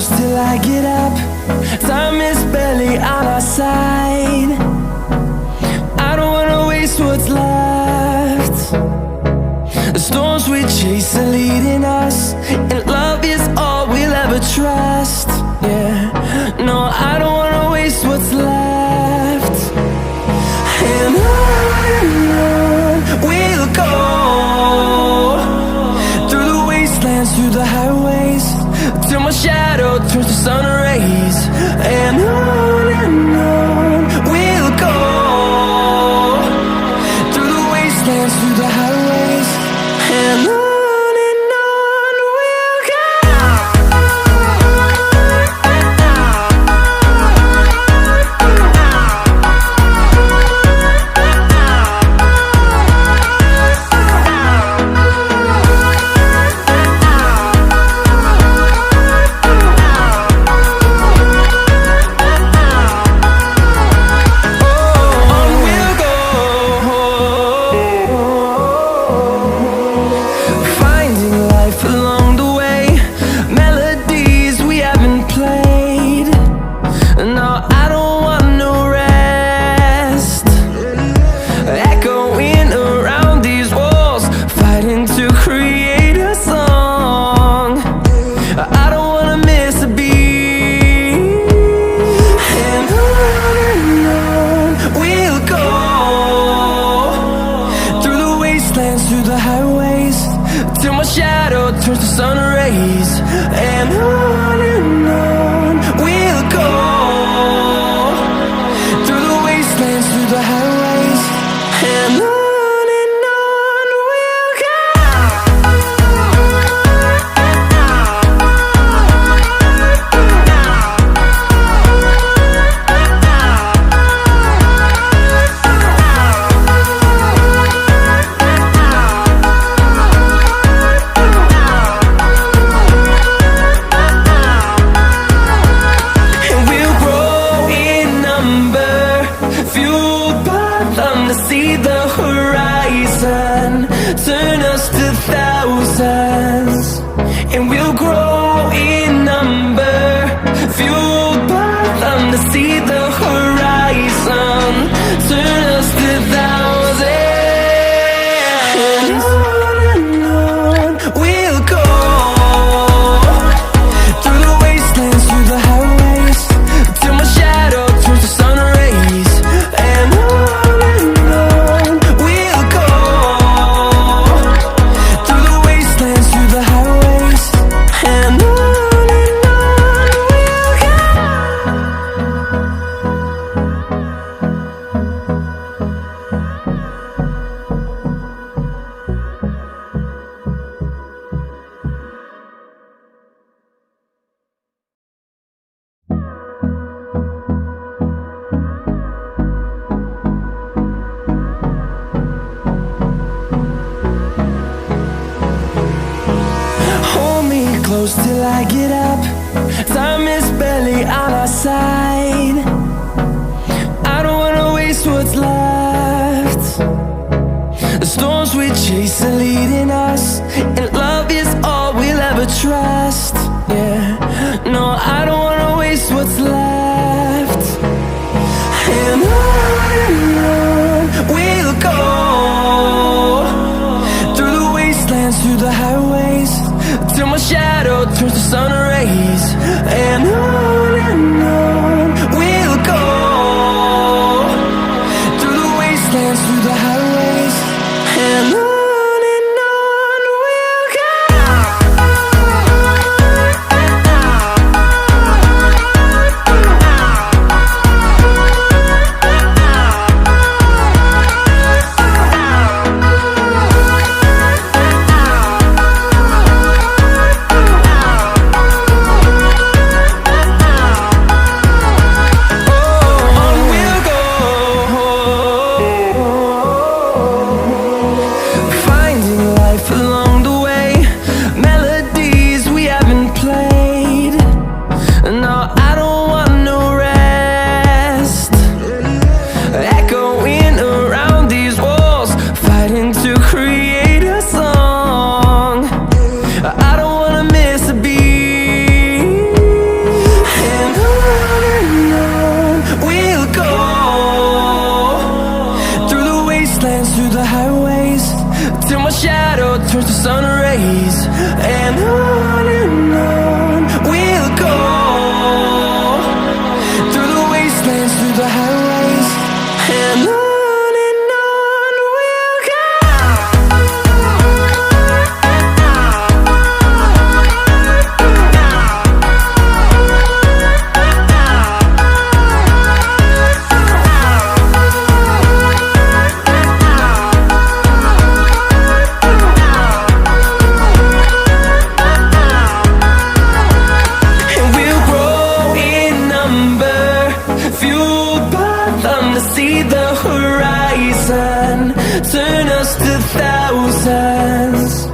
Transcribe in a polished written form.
close till I get up. Time is barely on our side. I don't wanna waste what's left. The storms we chase are leading us, and love is all we'll ever trust. Yeah, no, I don't wanna waste what's left. And on we'll go, through the wastelands, through the highways, till my shadow turns to sun rays. And on we'll go, through the wastelands, through the highways, and on we'll go. Through the highways, till my shadow turns to sun rays. And on we'll go, through the wastelands, through the highways, and on we'll go. See the horizon turn us to thousands, and we'll grow in number, fueled by them. To see the horizon turn us to thousands, and on we'll go, through the wastelands, through the highways, till my shadow turns to sun rays. And close till I get up. Time is barely on our side. I don't wanna waste what's left. The storms we chase are leading us, and love is all we'll ever trust. Yeah, no, I don't wanna waste what's left. And on we'll go, through the wastelands, through the highways, till my shadow turns to sun rays. And on we'll go, through the wastelands, through the highways, and on. We'll go. the horizon, turn us to thousands.